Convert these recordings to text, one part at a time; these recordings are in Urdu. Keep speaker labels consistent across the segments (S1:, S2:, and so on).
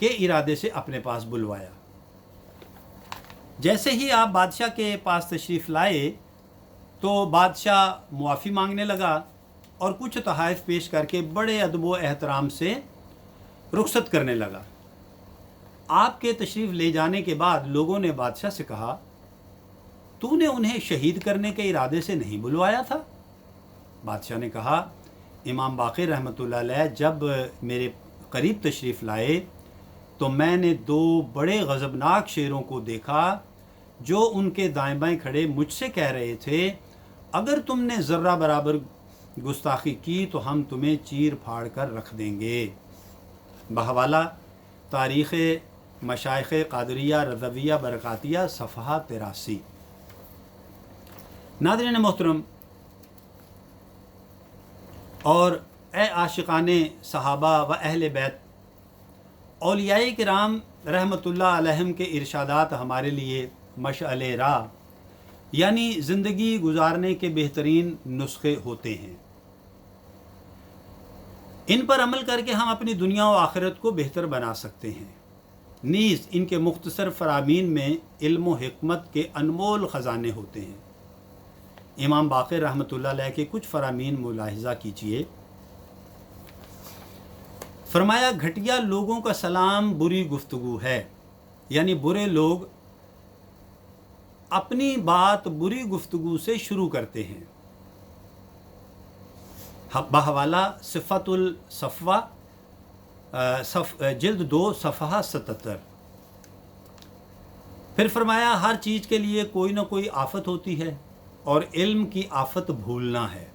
S1: کے ارادے سے اپنے پاس بلوایا۔ جیسے ہی آپ بادشاہ کے پاس تشریف لائے تو بادشاہ معافی مانگنے لگا اور کچھ تحائف پیش کر کے بڑے ادب و احترام سے رخصت کرنے لگا۔ آپ کے تشریف لے جانے کے بعد لوگوں نے بادشاہ سے کہا، تو نے انہیں شہید کرنے کے ارادے سے نہیں بلوایا تھا؟ بادشاہ نے کہا، امام باقر رحمۃ اللہ علیہ جب میرے قریب تشریف لائے تو میں نے 2 بڑے غضبناک شیروں کو دیکھا جو ان کے دائیں بائیں کھڑے مجھ سے کہہ رہے تھے، اگر تم نے ذرہ برابر گستاخی کی تو ہم تمہیں چیر پھاڑ کر رکھ دیں گے۔ بحوالہ تاریخ مشائخ قادریہ رضویہ برکاتیہ صفحہ 83۔ ناظرین محترم اور اے عاشقان صحابہ و اہل بیت، اولیاء کرام رحمۃ اللہ علیہم کے ارشادات ہمارے لیے مشعل راہ یعنی زندگی گزارنے کے بہترین نسخے ہوتے ہیں۔ ان پر عمل کر کے ہم اپنی دنیا و آخرت کو بہتر بنا سکتے ہیں۔ نیز ان کے مختصر فرامین میں علم و حکمت کے انمول خزانے ہوتے ہیں۔ امام باقر رحمۃ اللہ علیہ کے کچھ فرامین ملاحظہ کیجیے۔ فرمایا، گھٹیا لوگوں کا سلام بری گفتگو ہے، یعنی برے لوگ اپنی بات بری گفتگو سے شروع کرتے ہیں۔ بحوالہ صفت الصفوہ جلد 2 صفحہ 77۔ پھر فرمایا، ہر چیز کے لیے کوئی نہ کوئی آفت ہوتی ہے اور علم کی آفت بھولنا ہے۔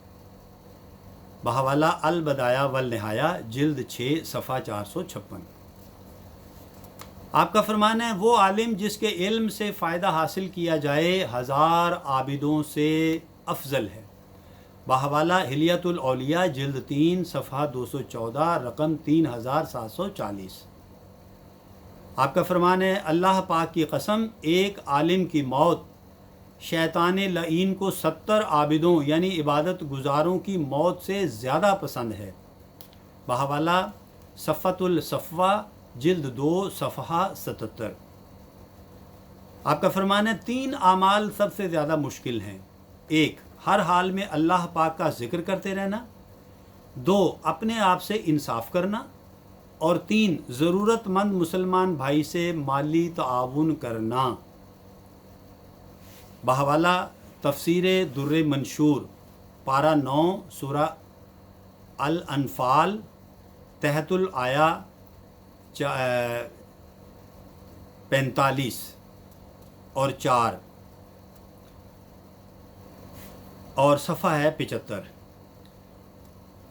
S1: بحوالہ البدایہ والنہایہ جلد 6 صفحہ 456۔ آپ کا فرمان ہے، وہ عالم جس کے علم سے فائدہ حاصل کیا جائے 1000 عابدوں سے افضل ہے۔ بحوالہ حلیۃ الاولیاء جلد 3 صفحہ 214 رقم 3740۔ آپ کا فرمان ہے، اللہ پاک کی قسم، ایک عالم کی موت شیطان لعین کو 70 عابدوں یعنی عبادت گزاروں کی موت سے زیادہ پسند ہے۔ بحوالہ صفت الصفوہ جلد 2 صفحہ 77۔ آپ کا فرمان ہے، 3 اعمال سب سے زیادہ مشکل ہیں۔ 1، ہر حال میں اللہ پاک کا ذکر کرتے رہنا۔ 2، اپنے آپ سے انصاف کرنا۔ اور 3، ضرورت مند مسلمان بھائی سے مالی تعاون کرنا۔ بحوالہ تفسیر در منشور پارہ 9 سورہ الانفال تحت الآیہ 45 اور 4 اور صفحہ ہے 75۔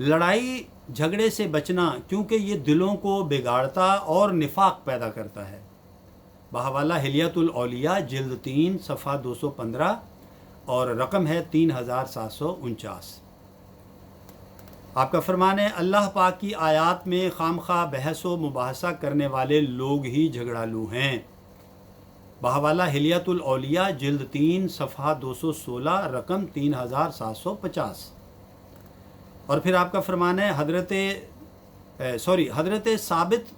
S1: لڑائی جھگڑے سے بچنا، کیونکہ یہ دلوں کو بگاڑتا اور نفاق پیدا کرتا ہے۔ بحوالہ حلیۃ الاولیاء جلد 3 صفحہ 215 اور رقم ہے 3749۔ آپ کا فرمان ہے، اللہ پاک کی آیات میں خام خواہ بحث و مباحثہ کرنے والے لوگ ہی جھگڑالو ہیں۔ بحوالہ حلیۃ الاولیاء جلد 3 صفحہ 216 رقم 3750۔ اور پھر آپ کا فرمان ہے، حضرت ثابت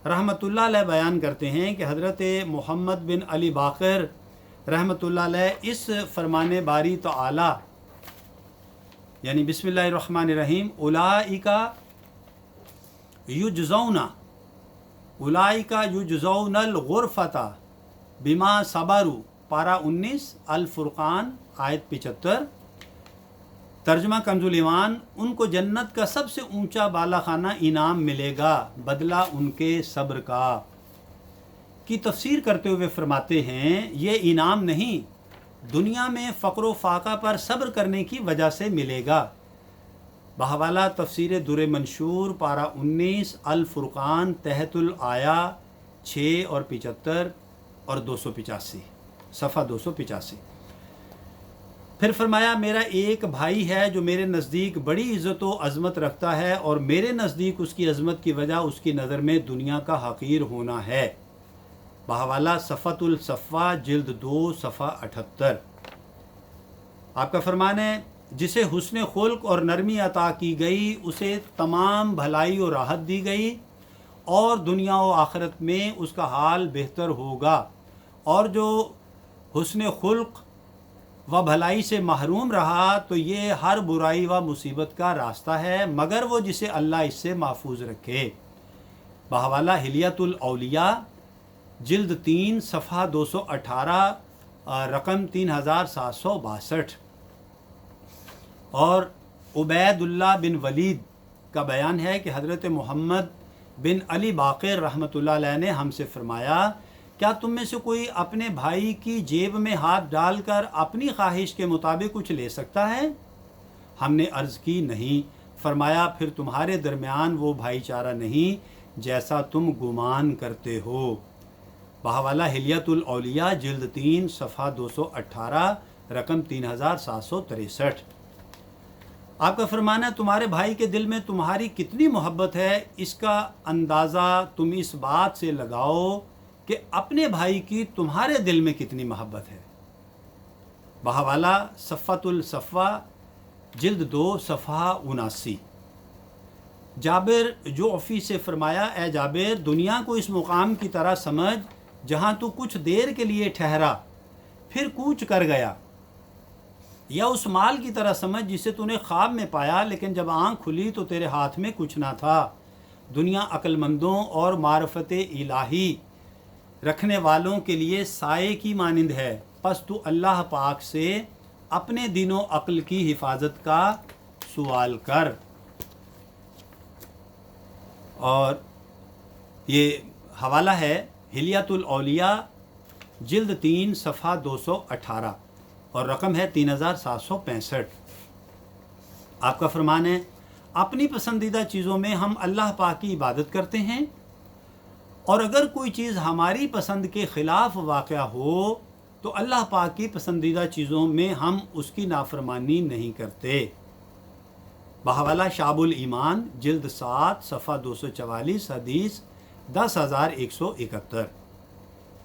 S1: رحمۃ اللہ علیہ بیان کرتے ہیں کہ حضرت محمد بن علی باقر رحمۃ اللہ علیہ اس فرمان باری تعالی یعنی بسم اللہ الرحمن الرحیم اولئک یجزون الغرفۃ بما صبروا پارہ 19 الفرقان آیت 75۔ ترجمہ کنز الایمان، ان کو جنت کا سب سے اونچا بالا خانہ انعام ملے گا بدلہ ان کے صبر کا۔ کی تفسیر کرتے ہوئے فرماتے ہیں، یہ انعام نہیں، دنیا میں فقر و فاقہ پر صبر کرنے کی وجہ سے ملے گا۔ بحوالہ تفسیر در منشور پارہ 19 الفرقان تحت الآیہ 6 اور 75 اور 285 صفحہ 285۔ پھر فرمایا، میرا ایک بھائی ہے جو میرے نزدیک بڑی عزت و عظمت رکھتا ہے اور میرے نزدیک اس کی عظمت کی وجہ اس کی نظر میں دنیا کا حقیر ہونا ہے۔ بحوالہ صفت الصفوہ جلد 2 صفحہ 78۔ آپ کا فرمان ہے، جسے حسن خلق اور نرمی عطا کی گئی اسے تمام بھلائی و راحت دی گئی اور دنیا و آخرت میں اس کا حال بہتر ہوگا، اور جو حسن خلق و بھلائی سے محروم رہا تو یہ ہر برائی و مصیبت کا راستہ ہے، مگر وہ جسے اللہ اس سے محفوظ رکھے۔ بحوالہ ہلیۃ الاولیاء جلد 3 صفحہ 218 رقم 3762۔ اور عبید اللہ بن ولید کا بیان ہے کہ حضرت محمد بن علی باقر رحمۃ اللہ علیہ نے ہم سے فرمایا، کیا تم میں سے کوئی اپنے بھائی کی جیب میں ہاتھ ڈال کر اپنی خواہش کے مطابق کچھ لے سکتا ہے؟ ہم نے عرض کی نہیں۔ فرمایا، پھر تمہارے درمیان وہ بھائی چارہ نہیں جیسا تم گمان کرتے ہو۔ بحوالہ ہلیۃ الاولیاء جلد 3 صفحہ 218 رقم 3763۔ آپ کا فرمانا، تمہارے بھائی کے دل میں تمہاری کتنی محبت ہے، اس کا اندازہ تم اس بات سے لگاؤ کہ اپنے بھائی کی تمہارے دل میں کتنی محبت ہے۔ بحوالہ صفۃ الصفوہ جلد 2 صفحہ 79۔ جابر جعفی سے فرمایا، اے جابر، دنیا کو اس مقام کی طرح سمجھ جہاں تو کچھ دیر کے لیے ٹھہرا پھر کوچ کر گیا، یا اس مال کی طرح سمجھ جسے تو نے خواب میں پایا لیکن جب آنکھ کھلی تو تیرے ہاتھ میں کچھ نہ تھا۔ دنیا عقل مندوں اور معرفت الہی رکھنے والوں کے لیے سائے کی مانند ہے، پس تو اللہ پاک سے اپنے دین و عقل کی حفاظت کا سوال کر۔ اور یہ حوالہ ہے ہلیۃ الاولیاء جلد 3 صفحہ 218 اور رقم ہے 3765۔ آپ کا فرمان ہے، اپنی پسندیدہ چیزوں میں ہم اللہ پاک کی عبادت کرتے ہیں، اور اگر کوئی چیز ہماری پسند کے خلاف واقع ہو تو اللہ پاک کی پسندیدہ چیزوں میں ہم اس کی نافرمانی نہیں کرتے۔ بحوالہ شعب الایمان جلد 7 صفحہ 244 حدیث 10171۔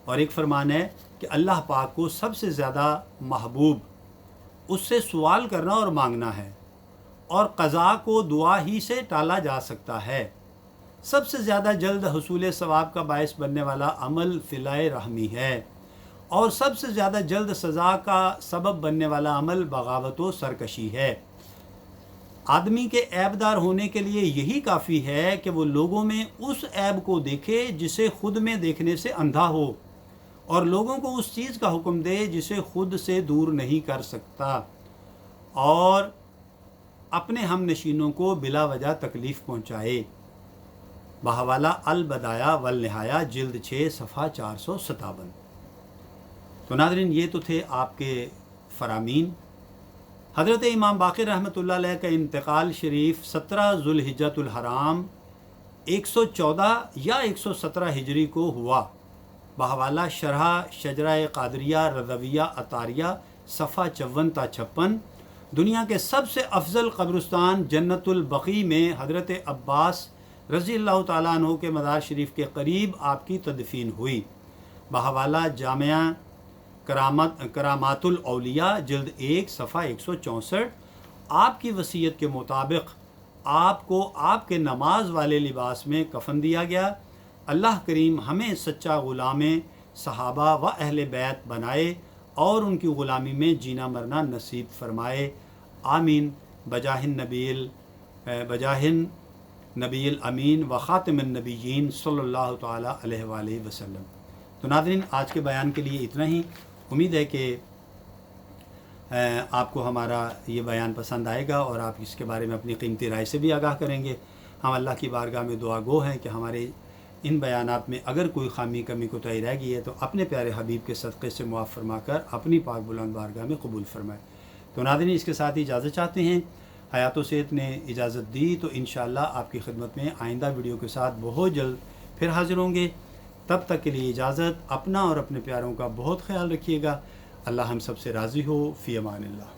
S1: اور ایک فرمان ہے کہ اللہ پاک کو سب سے زیادہ محبوب اس سے سوال کرنا اور مانگنا ہے، اور قضا کو دعا ہی سے ٹالا جا سکتا ہے۔ سب سے زیادہ جلد حصول ثواب کا باعث بننے والا عمل صلہ رحمی ہے، اور سب سے زیادہ جلد سزا کا سبب بننے والا عمل بغاوت و سرکشی ہے۔ آدمی کے عیب دار ہونے کے لیے یہی کافی ہے کہ وہ لوگوں میں اس عیب کو دیکھے جسے خود میں دیکھنے سے اندھا ہو، اور لوگوں کو اس چیز کا حکم دے جسے خود سے دور نہیں کر سکتا، اور اپنے ہم نشینوں کو بلا وجہ تکلیف پہنچائے۔ بحوالہ البدایہ والنہایہ جلد 6 صفحہ 457۔ تو ناظرین، یہ تو تھے آپ کے فرامین۔ حضرت امام باقر رحمۃ اللہ علیہ کا انتقال شریف 17 ذوالحجۃ الحرام 114 یا 117 ہجری کو ہوا۔ بحوالہ شرح شجرہ قادریہ رضویہ عطاریہ صفحہ 54 تا 56۔ دنیا کے سب سے افضل قبرستان جنت البقیع میں حضرت عباس رضی اللہ تعالیٰ عنہ کے مزار شریف کے قریب آپ کی تدفین ہوئی۔ بحوالہ جامعہ کرامات الاولیاء جلد 1 صفحہ 164۔ آپ کی وصیت کے مطابق آپ کو آپ کے نماز والے لباس میں کفن دیا گیا۔ اللہ کریم ہمیں سچا غلام صحابہ و اہل بیت بنائے اور ان کی غلامی میں جینا مرنا نصیب فرمائے، آمین، بجاہ نبی الامین و خاتم النبیین صلی اللہ تعالیٰ علیہ وآلہ وسلم۔ تو ناظرین، آج کے بیان کے لیے اتنا ہی۔ امید ہے کہ آپ کو ہمارا یہ بیان پسند آئے گا اور آپ اس کے بارے میں اپنی قیمتی رائے سے بھی آگاہ کریں گے۔ ہم اللہ کی بارگاہ میں دعا گو ہیں کہ ہمارے ان بیانات میں اگر کوئی خامی کمی کوتاہی رہ گئی ہے تو اپنے پیارے حبیب کے صدقے سے معاف فرما کر اپنی پاک بلند بارگاہ میں قبول فرمائے۔ تو ناظرین، اس کے ساتھ ہی اجازت چاہتے ہیں۔ حیات و صحت نے اجازت دی تو انشاءاللہ آپ کی خدمت میں آئندہ ویڈیو کے ساتھ بہت جلد پھر حاضر ہوں گے۔ تب تک کے لیے اجازت، اپنا اور اپنے پیاروں کا بہت خیال رکھیے گا۔ اللہ ہم سب سے راضی ہو۔ فی امان اللہ۔